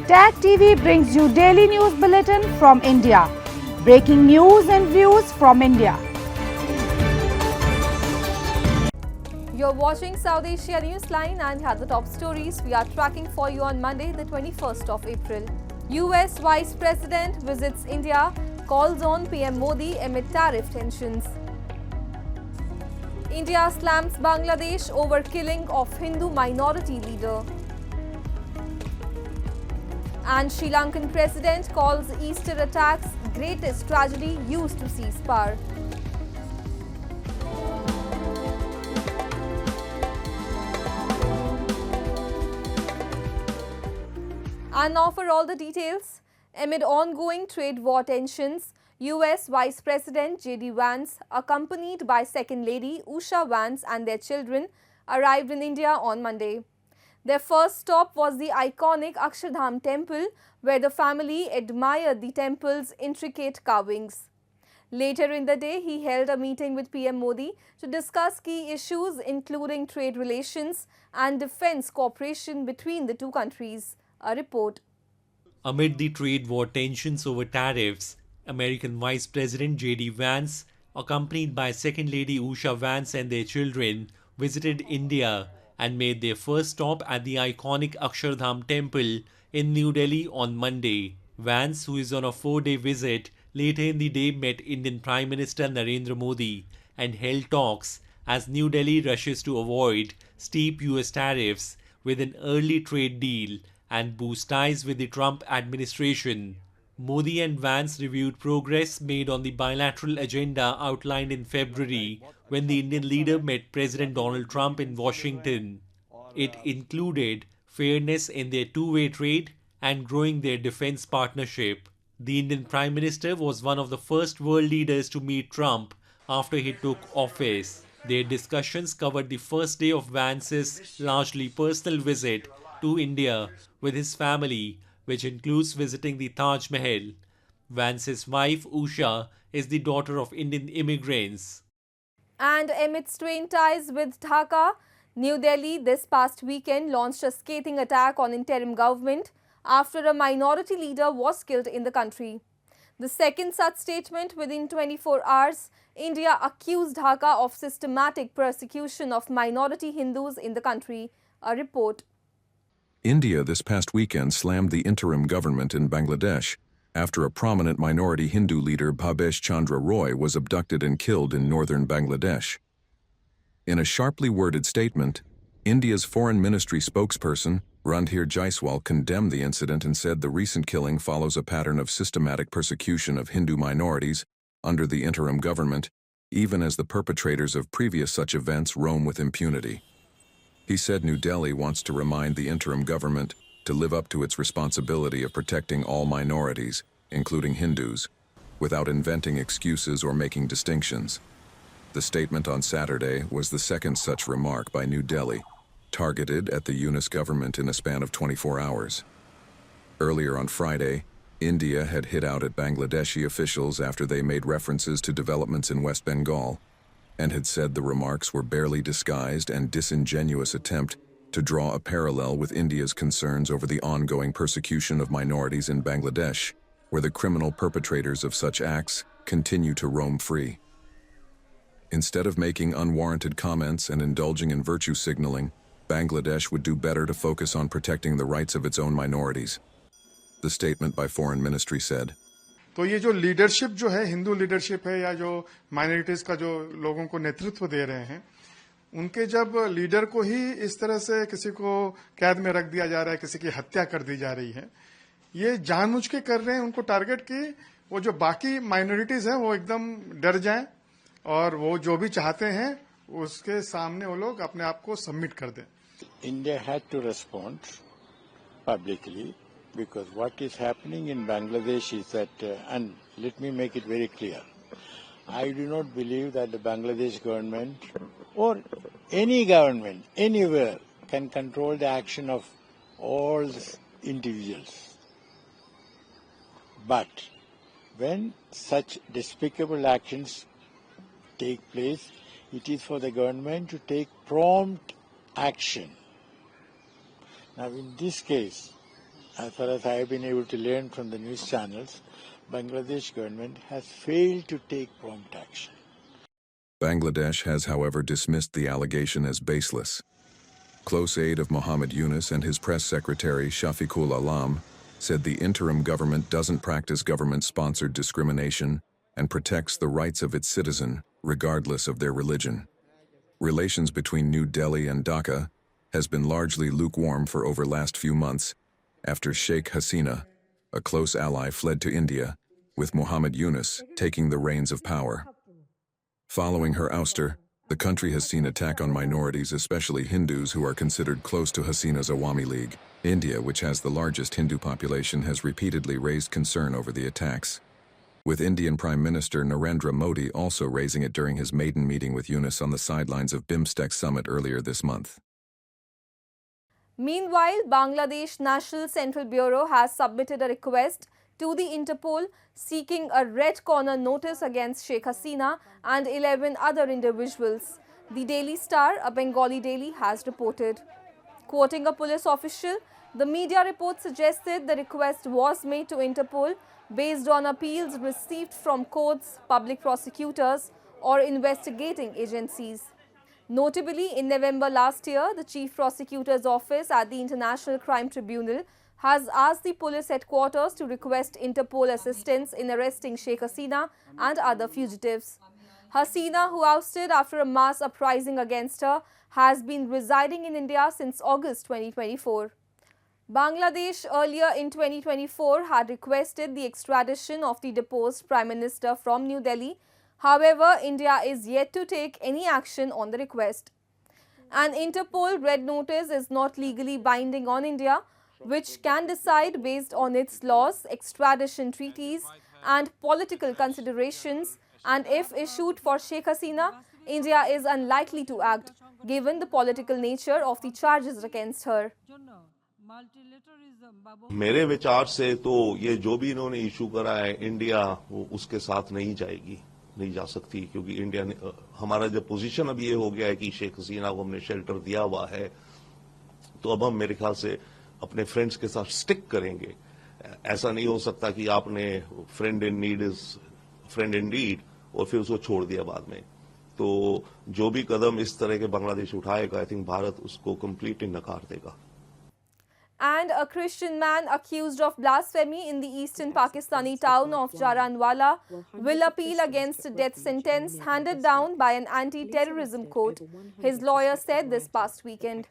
Tag TV brings you daily news bulletin from India. Breaking news and views from India. You're watching South Asia NEWSLINE and here are the top stories we are tracking for you on Monday, the 21st of April. US Vice President visits India, calls on PM Modi amid tariff tensions. India slams Bangladesh over killing of Hindu minority leader. And Sri Lankan president calls Easter attacks greatest tragedy used to seize power. And now for all the details. Amid ongoing trade war tensions, US Vice President J.D. Vance, accompanied by Second Lady Usha Vance and their children, arrived in India on Monday. Their first stop was the iconic Akshardham temple, where the family admired the temple's intricate carvings. Later in the day, he held a meeting with PM Modi to discuss key issues including trade relations and defense cooperation between the two countries. A report. Amid the trade war tensions over tariffs, American Vice President J.D. Vance, accompanied by Second Lady Usha Vance and their children, visited India and made their first stop at the iconic Akshardham temple in New Delhi on Monday. Vance, who is on a 4-day visit, later in the day met Indian Prime Minister Narendra Modi and held talks as New Delhi rushes to avoid steep US tariffs with an early trade deal and boost ties with the Trump administration. Modi and Vance reviewed progress made on the bilateral agenda outlined in February when the Indian leader met President Donald Trump in Washington. It included fairness in their two-way trade and growing their defense partnership. The Indian Prime Minister was one of the first world leaders to meet Trump after he took office. Their discussions covered the first day of Vance's largely personal visit to India with his family, which includes visiting the Taj Mahal. Vance's wife, Usha, is the daughter of Indian immigrants. And amid strained ties with Dhaka, New Delhi this past weekend launched a scathing attack on interim government after a minority leader was killed in the country. The second such statement within 24 hours, India accused Dhaka of systematic persecution of minority Hindus in the country. A report. India this past weekend slammed the interim government in Bangladesh after a prominent minority Hindu leader Bhabesh Chandra Roy was abducted and killed in northern Bangladesh. In a sharply worded statement, India's Foreign Ministry spokesperson, Randhir Jaiswal, condemned the incident and said the recent killing follows a pattern of systematic persecution of Hindu minorities under the interim government, even as the perpetrators of previous such events roam with impunity. He said New Delhi wants to remind the interim government to live up to its responsibility of protecting all minorities, including Hindus, without inventing excuses or making distinctions. The statement on Saturday was the second such remark by New Delhi, targeted at the UNIS government in a span of 24 hours. Earlier on Friday, India had hit out at Bangladeshi officials after they made references to developments in West Bengal, and had said the remarks were barely disguised and disingenuous attempt to draw a parallel with India's concerns over the ongoing persecution of minorities in Bangladesh, where the criminal perpetrators of such acts continue to roam free. Instead of making unwarranted comments and indulging in virtue signaling, Bangladesh would do better to focus on protecting the rights of its own minorities. The statement by Foreign Ministry said. तो ये जो leadership जो है, Hindu leadership है या जो minorities का जो लोगों को नेतृत्व दे रहे हैं, उनके जब लीडर को ही इस तरह से किसी को कैद में रख दिया जा रहा है, किसी की हत्या कर दी जा रही है, ये जानबूझ के कर रहे हैं उनको टारगेट की वो जो बाकी माइनॉरिटीज हैं वो एकदम डर जाएं और वो जो भी चाहते हैं उसके सामने वो लोग अपने आप को सबमिट कर दें. India had to respond publicly. Because what is happening in Bangladesh is that, and let me make it very clear, I do not believe that the Bangladesh government or any government anywhere can control the action of all individuals. But when such despicable actions take place, it is for the government to take prompt action. Now in this case, as far as I have been able to learn from the news channels, Bangladesh government has failed to take prompt action. Bangladesh has, however, dismissed the allegation as baseless. Close aide of Muhammad Yunus and his press secretary Shafiqul Alam said the interim government doesn't practice government-sponsored discrimination and protects the rights of its citizen, regardless of their religion. Relations between New Delhi and Dhaka has been largely lukewarm for over last few months after Sheikh Hasina, a close ally, fled to India, with Muhammad Yunus taking the reins of power. Following her ouster, the country has seen attack on minorities, especially Hindus who are considered close to Hasina's Awami League. India, which has the largest Hindu population, has repeatedly raised concern over the attacks, with Indian Prime Minister Narendra Modi also raising it during his maiden meeting with Yunus on the sidelines of BIMSTEC summit earlier this month. Meanwhile, Bangladesh National Central Bureau has submitted a request to the Interpol seeking a red corner notice against Sheikh Hasina and 11 other individuals. The Daily Star, a Bengali daily, has reported. Quoting a police official, the media report suggested the request was made to Interpol based on appeals received from courts, public prosecutors, or investigating agencies. Notably, in November last year, the Chief Prosecutor's Office at the International Crime Tribunal has asked the police headquarters to request Interpol assistance in arresting Sheikh Hasina and other fugitives. Hasina, who ousted after a mass uprising against her, has been residing in India since August 2024. Bangladesh earlier in 2024 had requested the extradition of the deposed Prime Minister from New Delhi. However, India is yet to take any action on the request. An Interpol red notice is not legally binding on India, which can decide based on its laws, extradition treaties, and political considerations, and if issued for Sheikh Hasina, India is unlikely to act, given the political nature of the charges against her. मेरे विचार से तो ये जो भी इन्होंने issue करा है, इंडिया उसके साथ नहीं जाएगी, नहीं जा सकती, क्योंकि इंडिया ने हमारा जब पोजीशन अब ये हो गया है कि शेख हसीना को हमने शेल्टर दिया हुआ है, तो अब हम मेरे ख्याल से अपने फ्रेंड्स के साथ स्टिक करेंगे. ऐसा नहीं हो सकता कि आपने friend in need is friend in deed और फिर उसको छोड़ दिया बाद में. तो जो भी कदम इस तरह के बांग्लादेश उठाएगा, आई थिंक भारत उसको कंप्लीटली नकार देगा. And a Christian man accused of blasphemy in the eastern Pakistani town of Jaranwala will appeal against a death sentence handed down by an anti-terrorism court, his lawyer said this past weekend.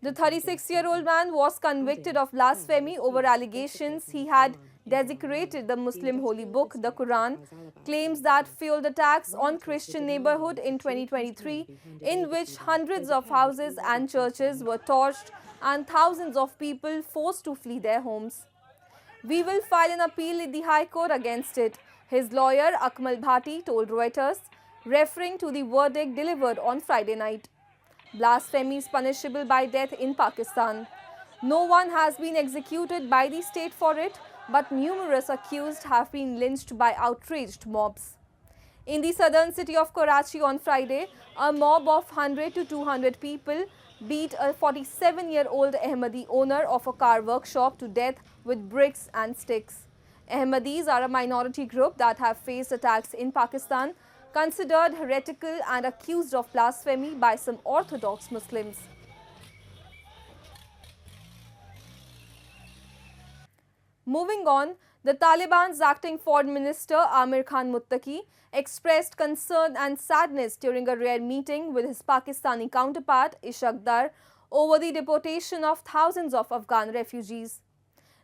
The 36-year-old man was convicted of blasphemy over allegations he had desecrated the Muslim holy book, the Quran, claims that fueled attacks on Christian neighborhood in 2023, in which hundreds of houses and churches were torched and thousands of people forced to flee their homes. We will file an appeal in the High Court against it, his lawyer Akmal Bhati told Reuters, referring to the verdict delivered on Friday night. Blasphemy is punishable by death in Pakistan. No one has been executed by the state for it, but numerous accused have been lynched by outraged mobs. In the southern city of Karachi on Friday, a mob of 100 to 200 people beat a 47-year-old Ahmadi owner of a car workshop to death with bricks and sticks. Ahmadis are a minority group that have faced attacks in Pakistan, considered heretical and accused of blasphemy by some Orthodox Muslims. Moving on, the Taliban's acting foreign minister Amir Khan Muttaqi expressed concern and sadness during a rare meeting with his Pakistani counterpart Ishaq Dar over the deportation of thousands of Afghan refugees.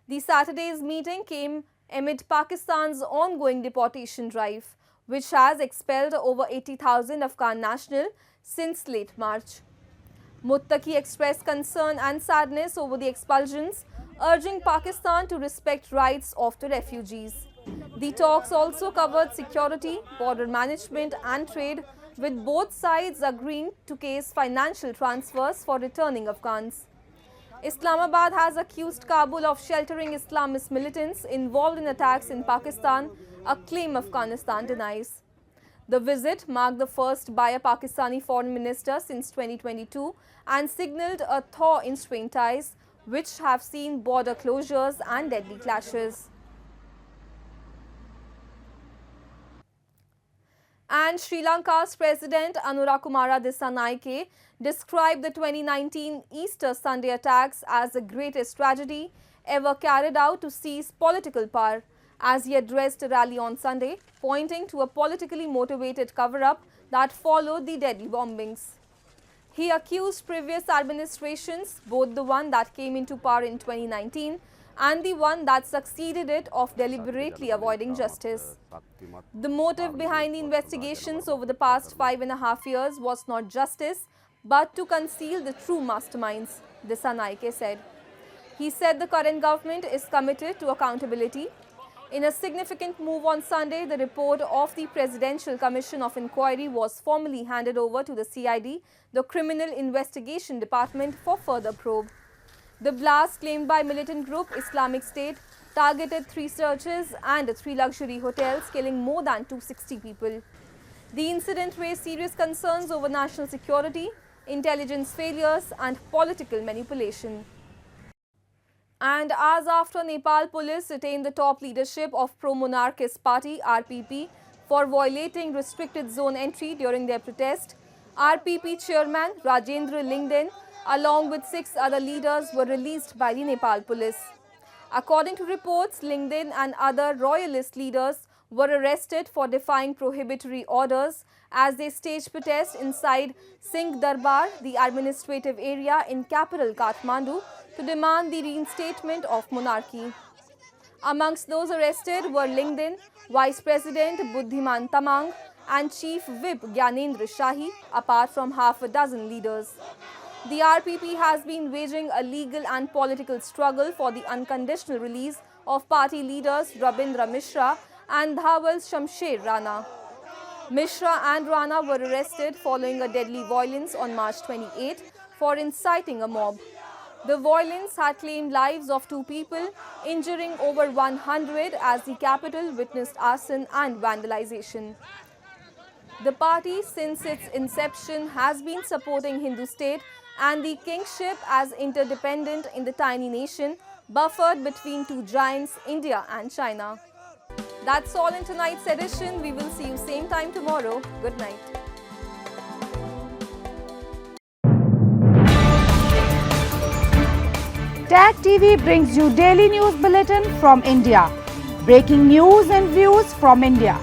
The Saturday's meeting came amid Pakistan's ongoing deportation drive, which has expelled over 80,000 Afghan nationals since late March. Muttaqi expressed concern and sadness over the expulsions, urging Pakistan to respect rights of the refugees. The talks also covered security, border management and trade, with both sides agreeing to case financial transfers for returning Afghans. Islamabad has accused Kabul of sheltering Islamist militants involved in attacks in Pakistan, a claim Afghanistan denies. The visit marked the first by a Pakistani foreign minister since 2022 and signaled a thaw in strained ties, which have seen border closures and deadly clashes. And Sri Lanka's President Anurakumara Dissanayake described the 2019 Easter Sunday attacks as the greatest tragedy ever carried out to seize political power, as he addressed a rally on Sunday, pointing to a politically motivated cover-up that followed the deadly bombings. He accused previous administrations, both the one that came into power in 2019 and the one that succeeded it, of deliberately avoiding justice. The motive behind the investigations over the past 5.5 years was not justice, but to conceal the true masterminds, Dissanayake said. He said the current government is committed to accountability. In a significant move on Sunday, the report of the Presidential Commission of Inquiry was formally handed over to the CID, the Criminal Investigation Department, for further probe. The blast, claimed by militant group Islamic State, targeted 3 churches and 3 luxury hotels, killing more than 260 people. The incident raised serious concerns over national security, intelligence failures and political manipulation. And hours after Nepal police detained the top leadership of pro-monarchist party RPP for violating restricted zone entry during their protest, RPP chairman Rajendra Lingden along with 6 other leaders were released by the Nepal police. According to reports, Lingden and other royalist leaders were arrested for defying prohibitory orders as they staged protests inside Singh Darbar, the administrative area in capital Kathmandu, to demand the reinstatement of monarchy. Amongst those arrested were Lingden, Vice President Buddhiman Tamang and Chief Whip Gyanendra Shahi, apart from half a dozen leaders. The RPP has been waging a legal and political struggle for the unconditional release of party leaders Rabindra Mishra and Dhawal Shamsher Rana. Mishra and Rana were arrested following a deadly violence on March 28 for inciting a mob. The violence had claimed lives of 2 people, injuring over 100 as the capital witnessed arson and vandalization. The party, since its inception, has been supporting Hindu state and the kingship as interdependent in the tiny nation, buffered between 2 giants, India and China. That's all in tonight's edition. We will see you same time tomorrow. Good night. Tag TV brings you daily news bulletin from India. Breaking news and views from India.